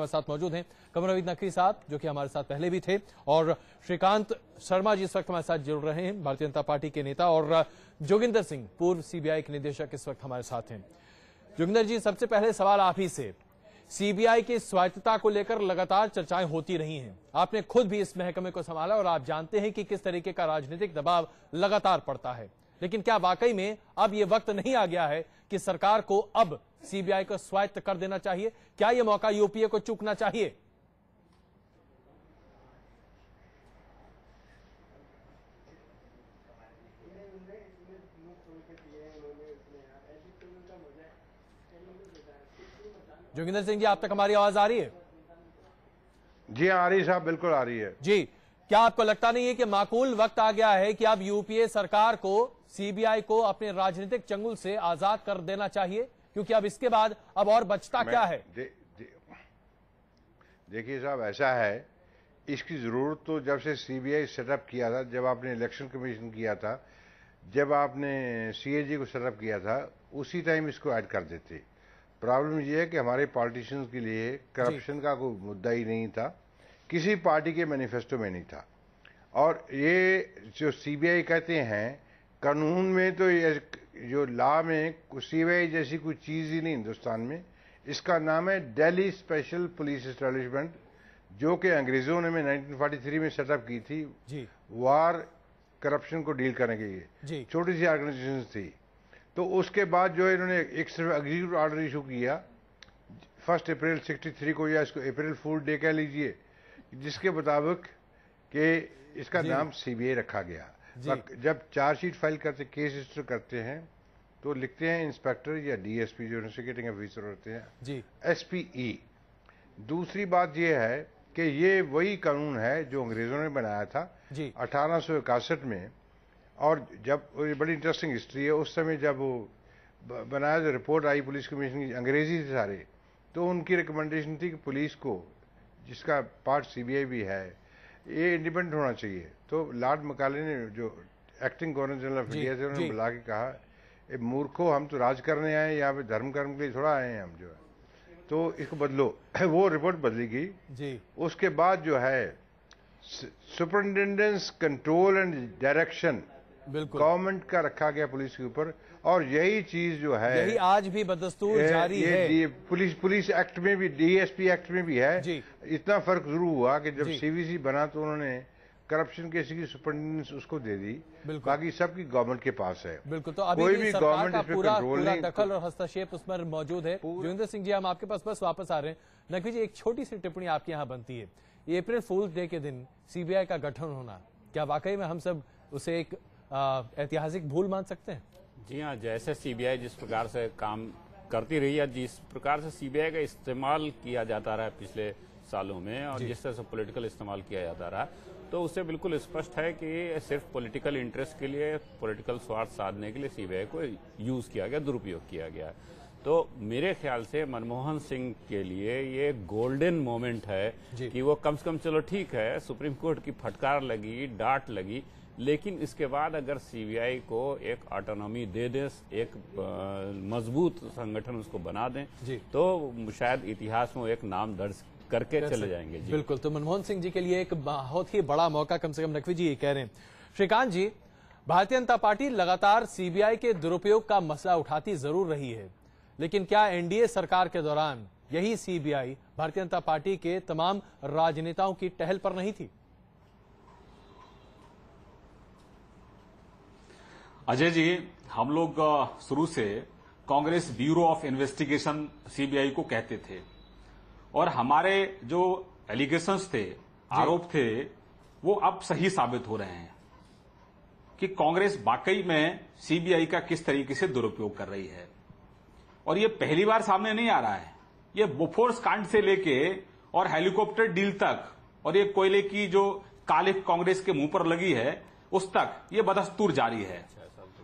हमारे साथ मौजूद हैं कमरवीर नकवी साहब, जो कि हमारे साथ पहले भी थे, और श्रीकांत शर्मा जी इस वक्त हमारे साथ जुड़ रहे हैं, भारतीय जनता पार्टी के नेता, और जोगिंदर सिंह पूर्व सीबीआई के निदेशक इस वक्त हमारे साथ हैं। जोगिंदर जी, सबसे पहले सवाल आप ही से। सीबीआई की स्वायत्तता को लेकर लगातार चर्चाएं होती रही हैं, आपने खुद भी इस महकमे को संभाला और आप जानते हैं कि किस तरीके का राजनीतिक दबाव लगातार पड़ता है, लेकिन क्या वाकई में अब यह वक्त नहीं आ गया है कि सरकार को अब सीबीआई को स्वायत्त कर देना चाहिए? क्या यह मौका यूपीए को चूकना चाहिए? जोगिंदर सिंह जी, आप तक हमारी आवाज आ रही है? जी आ रही साहब, बिल्कुल आ रही है जी। क्या आपको लगता नहीं है कि माकूल वक्त आ गया है कि अब यूपीए सरकार को सीबीआई को अपने राजनीतिक चंगुल से आजाद कर देना चाहिए, क्योंकि अब इसके बाद अब और बचता क्या है? देखिए साहब, ऐसा है, इसकी जरूरत तो जब से सीबीआई सेटअप किया था, जब आपने इलेक्शन कमीशन किया था, जब आपने सीएजी को सेटअप किया था, उसी टाइम इसको ऐड कर देते। प्रॉब्लम ये है कि हमारे पॉलिटिशियंस के लिए करप्शन का कोई मुद्दा ही नहीं था, किसी पार्टी के मैनिफेस्टो में नहीं था। और ये जो सीबीआई कहते हैं, कानून में तो ये जो लॉ में सीबीआई जैसी कोई चीज ही नहीं हिंदुस्तान में। इसका नाम है दिल्ली स्पेशल पुलिस एस्टेब्लिशमेंट, जो कि अंग्रेजों ने 1943 में सेटअप की थी जी। वार करप्शन को डील करने के लिए, छोटी सी ऑर्गेनाइजेशन थी। तो उसके बाद जो इन्होंने एक सिर्फ एग्जीक्यूटिव ऑर्डर इशू किया 1 अप्रैल 63 को, या इसको अप्रैल फूल डे कह लीजिए, जिसके मुताबिक कि इसका नाम सीबीआई रखा गया। जब चार्जशीट फाइल करते, केस रजिस्टर करते हैं, तो लिखते हैं इंस्पेक्टर या डीएसपी, जो इन्वेस्टिगेटिंग ऑफिसर होते हैं, एसपीई। दूसरी बात यह है कि ये वही कानून है जो अंग्रेजों ने बनाया था 1861 में। और जब बड़ी इंटरेस्टिंग हिस्ट्री है, उस समय जब वो बनाया, जो रिपोर्ट आई पुलिस कमीशन की, अंग्रेजी थे सारे, तो उनकी रिकमेंडेशन थी कि पुलिस को, जिसका पार्ट सीबीआई भी है, ये इंडिपेंडेंट होना चाहिए। तो लॉर्ड मकाले ने, जो acting governor general of India थे, उन्होंने बुला के कहा, ए मूर्खो, हम तो राज करने आए, यहाँ पे धर्म कर्म के लिए थोड़ा आए हैं हम, जो है, तो इसको बदलो। वो रिपोर्ट बदली गई। उसके बाद जो है superintendence control and direction government का रखा गया पुलिस के ऊपर, और यही चीज जो है, यही आज भी बदस्तूर जारी है। पुलिस एक्ट में भी, डीएसपी एक्ट में भी है। इतना फर्क जरूर हुआ कि जब सीवीसी बना तो उन्होंने करप्शन केस की सुपरिटेंडेंस उसको दे दी, बाकी सबकी गवर्नमेंट के पास है। बिल्कुल, तो अभी भी सरकार का पूरा दखल और हस्तक्षेप उसमें मौजूद है। जोगिंदर सिंह जी, हम आपके पास बस वापस आ रहे हैं। नकवी जी, एक छोटी सी टिप्पणी आपके यहाँ बनती है, अप्रैल फूल्स डे के दिन सीबीआई का गठन होना, क्या वाकई में हम सब उसे एक ऐतिहासिक भूल मान सकते हैं? जी हाँ, जैसे सीबीआई जिस प्रकार से काम करती रही है, जिस प्रकार से सीबीआई का इस्तेमाल किया जाता रहा है पिछले सालों में, और जिस तरह से पॉलिटिकल इस्तेमाल किया जाता रहा, तो उससे बिल्कुल स्पष्ट है कि सिर्फ पॉलिटिकल इंटरेस्ट के लिए, पॉलिटिकल स्वार्थ साधने के लिए सीबीआई को यूज किया गया, दुरुपयोग किया गया। तो मेरे ख्याल से मनमोहन सिंह के लिए ये गोल्डन मोमेंट है कि वो कम से कम, चलो ठीक है, सुप्रीम कोर्ट की फटकार लगी, डांट लगी, लेकिन इसके बाद अगर सीबीआई को एक ऑटोनॉमी दे दें, एक मजबूत संगठन उसको बना दें, तो शायद इतिहास में एक नाम दर्ज करके चले जाएंगे। बिल्कुल, तो मनमोहन सिंह जी के लिए एक बहुत ही बड़ा मौका, कम से कम नकवी जी ये कह रहे हैं। श्रीकांत जी, भारतीय जनता पार्टी लगातार सीबीआई के दुरुपयोग का मसला उठाती जरूर रही है, लेकिन क्या एनडीए सरकार के दौरान यही सीबीआई भारतीय जनता पार्टी के तमाम राजनेताओं की टहल पर नहीं थी? अजय जी, हम लोग शुरू से Congress bureau of investigation CBI को कहते थे, और हमारे जो एलिगेशंस थे, आरोप थे, वो अब सही साबित हो रहे हैं कि कांग्रेस वाकई में सीबीआई का किस तरीके से दुरुपयोग कर रही है। और ये पहली बार सामने नहीं आ रहा है, ये बोफोर्स कांड से लेके और हेलीकॉप्टर डील तक, और ये कोयले की जो कालिख कांग्रेस के मुंह पर लगी है, उस तक ये बदस्तूर जारी है।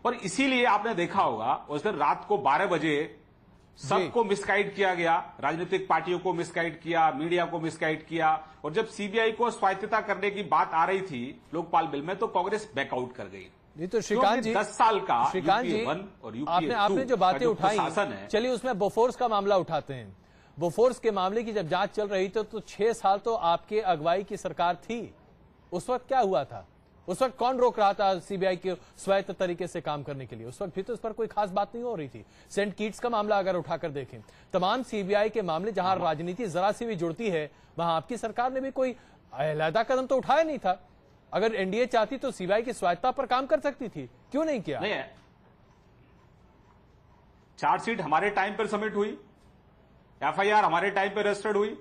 और इसीलिए आपने देखा होगा उस दिन रात को 12 बजे सबको मिसगाइड किया गया, राजनीतिक पार्टियों को मिसगाइड किया, मीडिया को मिसगाइड किया, और जब सीबीआई को स्वायत्तता करने की बात आ रही थी लोकपाल बिल में, तो कांग्रेस बैकआउट कर गई। ये तो श्रीकांत जी, 10 साल का श्रीकांत जी, यूपीए 1 और यूपीए 2 आपने जो बातें उठाई, चलिए उसमें बोफोर्स का मामला उठाते हैं। बोफोर्स के मामले की जब जांच चल रही थी तो 6 साल तो आपके अगुवाई की सरकार थी। उस वक्त क्या हुआ था? उस वक्त कौन रोक रहा था सीबीआई के स्वायत्त तरीके से काम करने के लिए? उस वक्त भी तो इस पर कोई खास बात नहीं हो रही थी। सेंट किट्स का मामला अगर उठाकर देखें, तमाम सीबीआई के मामले जहां राजनीति जरा सी भी जुड़ती है वहां आपकी सरकार ने भी कोई अलहदा कदम तो उठाया नहीं था। अगर एनडीए चाहती तो सीबीआई की स्वायत्तता पर काम कर सकती थी, क्यों नहीं किया? नहीं, चार्जशीट हमारे टाइम पर सबमिट हुई, एफआईआर हमारे टाइम पर रजिस्टर्ड हुई,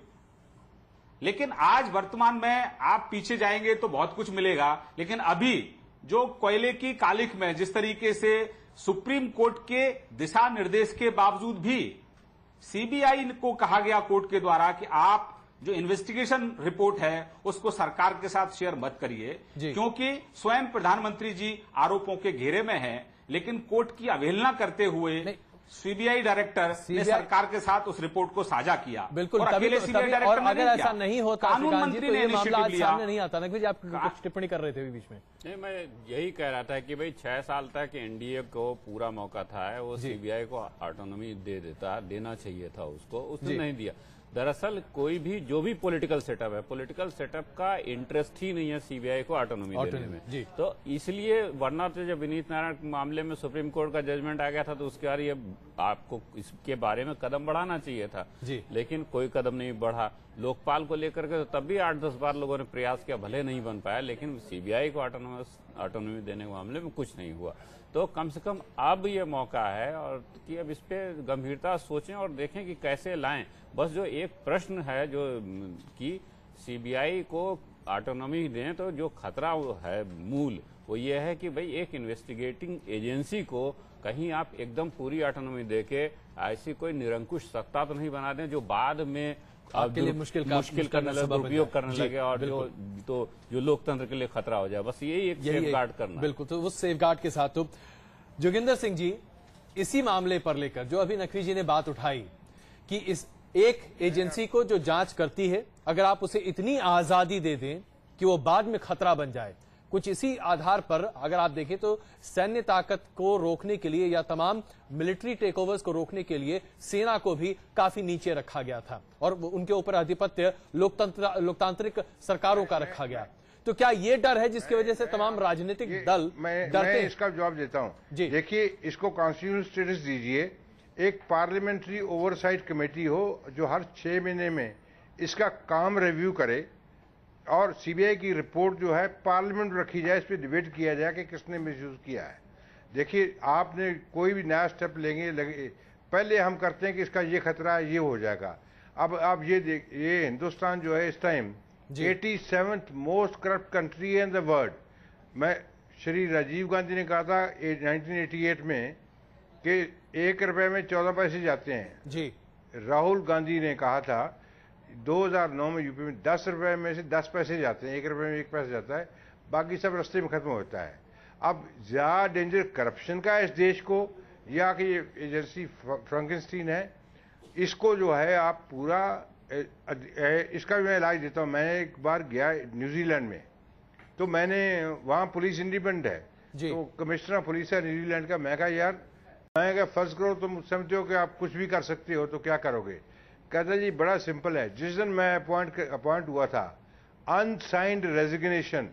लेकिन आज वर्तमान में आप पीछे जाएंगे तो बहुत कुछ मिलेगा। लेकिन अभी जो कोयले की कालिख में जिस तरीके से सुप्रीम कोर्ट के दिशा निर्देश के बावजूद भी सीबीआई को कहा गया कोर्ट के द्वारा कि आप जो इन्वेस्टिगेशन रिपोर्ट है उसको सरकार के साथ शेयर मत करिए, क्योंकि स्वयं प्रधानमंत्री जी आरोपों के घेरे में हैं, लेकिन कोर्ट की अवहेलना करते हुए सीबीआई डायरेक्टर ने सरकार के साथ उस रिपोर्ट को साझा किया। बिल्कुल, और अकेले सीबीआई डायरेक्टर ने अगर ऐसा नहीं होता कानून मंत्री ने इनिशिएटिव लिया। सामने नहीं आता। नकवी जी, आप कुछ टिप्पणी कर रहे थे बीच में। नहीं, मैं यही कह रहा था कि भाई 6 साल तक एनडीए को पूरा मौका था, वो सीबीआई को ऑटोनॉमी देना चाहिए था उसको, उसने नहीं दिया। दरअसल कोई भी जो भी पॉलिटिकल सेटअप है, पॉलिटिकल सेटअप का इंटरेस्ट ही नहीं है सीबीआई को ऑटोनॉमी देने में। तो इसलिए, वरना तो जब विनीत नारायण मामले में सुप्रीम कोर्ट का जजमेंट आ गया था तो उसके बाद ये आपको इसके बारे में कदम बढ़ाना चाहिए था, लेकिन कोई कदम नहीं बढ़ा। लोकपाल को लेकर के तो तब भी 8-10 बार लोगों ने प्रयास किया, भले नहीं बन पाया, लेकिन सीबीआई को ऑटोनॉमी देने के मामले में कुछ नहीं हुआ। तो कम से कम अब ये मौका है और कि अब इस पे गंभीरता सोचें और देखें कि कैसे लाएं। बस जो एक प्रश्न है जो कि सीबीआई को ऑटोनॉमी दें, तो जो खतरा है मूल वो ये है कि भाई एक इन्वेस्टिगेटिंग एजेंसी को कहीं आप एकदम पूरी ऑटोनॉमी देके ऐसी कोई निरंकुश सत्ता तो नहीं बना दें जो बाद में आपके लिए मुश्किल करने लगे, दुरुपयोग करने लगे और जो लोकतंत्र के लिए खतरा हो जाए। बस यही एक सेफगार्ड करना। बिल्कुल, तो उस सेफगार्ड के साथ तो जोगिंदर सिंह जी, इसी मामले पर लेकर जो अभी नकवी जी ने बात उठाई कि इस एक एजेंसी को जो जांच करती है, अगर आप उसे इतनी आजादी दे दें कि वो बाद में खतरा बन जाए, कुछ इसी आधार पर अगर आप देखें तो सैन्य ताकत को रोकने के लिए या तमाम मिलिट्री टेकओवर्स को रोकने के लिए सेना को भी काफी नीचे रखा गया था और उनके ऊपर आधिपत्य लोकतांत्रिक सरकारों का रखा गया। तो क्या ये डर है जिसकी वजह से तमाम राजनीतिक दल डरते हैं? मैं इसका जवाब देता हूं। देखिए, इसको कॉन्स्टिट्यूशनल स्टेटस दीजिए, एक पार्लियामेंट्री ओवरसाइट कमेटी हो जो हर 6 महीने में इसका काम रिव्यू करे और सीबीआई की रिपोर्ट जो है पार्लियामेंट में रखी जाए, इस पर डिबेट किया जाए कि किसने मिसयूज किया है। देखिए, आपने कोई भी नया स्टेप लेंगे पहले हम करते हैं कि इसका ये खतरा है, ये हो जाएगा। अब आप ये हिंदुस्तान जो है इस time 87th most corrupt country in the world. मैं श्री राजीव गांधी ने कहा था 1988 में कि 1 रुपए में 14 पैसे जाते हैं जी। राहुल गांधी ने कहा था 2009 में यूपी में 10 रुपए में से 10 पैसे जाते हैं, 1 रुपए में 1 पैसा जाता है, बाकी सब रास्ते में खत्म होता है। अब ज्यादा डेंजर करप्शन का इस देश को या कि ये एजेंसी फ्रैंकेनस्टीन है, इसको जो है आप पूरा इसका भी मैं इलाज देता हूं। मैं एक बार गया न्यूजीलैंड में, तो मैंने वहां पुलिस इंडिपेंडेंट है, तो कमिश्नर पुलिस है न्यूजीलैंड का। मैं कहा यार, मैं कहा फर्ज करो तुम समझते हो कि आप कुछ भी कर सकते हो तो क्या करोगे? कहता जी बड़ा सिंपल है, जिस दिन मैं अपॉइंट हुआ था, unsigned resignation,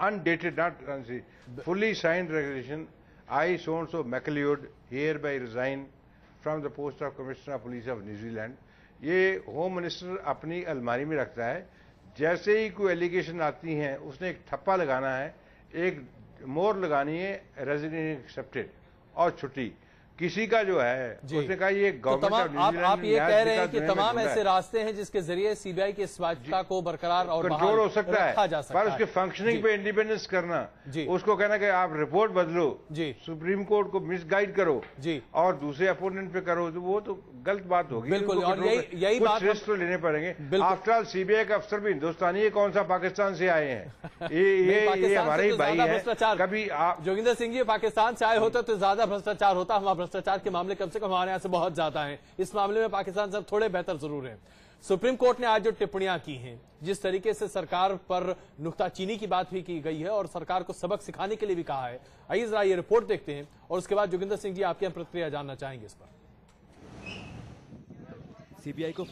undated not fully signed resignation, I so and so McLeod here bye resign from the post of commissioner of police of New Zealand. ये होम मिनिस्टर अपनी अलमारी में रखता है, जैसे ही कोई एलिगेशन आती हैं उसने एक ठप्पा लगाना है, एक मोहर लगानी है, रेजिग्नेशन एक्सेप्टेड और छुट्टी। किसी का जो है उसने कहा ये गवर्नमेंट आप ये कह रहे हैं कि तमाम ऐसे रास्ते हैं जिसके जरिए सीबीआई की स्वायत्तता को बरकरार और कंट्रोल हो सकता है, पर उसके फंक्शनिंग पे इंडिपेंडेंस करना, उसको कहना कि आप रिपोर्ट बदलो, सुप्रीम कोर्ट को मिसगाइड करो और दूसरे अपोनेंट पे करो, तो वो तो गलत बात होगी। बिल्कुल, और यही बात रिस्क तो लेने पड़ेंगे। आफ्टर ऑल सीबीआई का अफसर भी हिंदुस्तानी है, कौन सा पाकिस्तान से आए हैं? ये हमारे ही भाई है। कभी जोगिंदर सिंह जी पाकिस्तान से आए होते तो ज्यादा भ्रष्टाचार होता। हमारा भ्रष्टाचार के मामले कम से कम हमारे यहां से बहुत ज्यादा हैं। इस मामले में पाकिस्तान से थोड़े बेहतर जरूर हैं। सुप्रीम कोर्ट ने आज जो टिप्पणियां की हैं, जिस तरीके से सरकार पर नुक्ताचीनी की बात भी की गई है और सरकार को सबक सिखाने के लिए भी कहा है, आइए जरा ये रिपोर्ट देखते हैं और उसके बाद जोगिंदर सिंह जी आपकी प्रतिक्रिया जानना चाहेंगे इस पर। सीबीआई को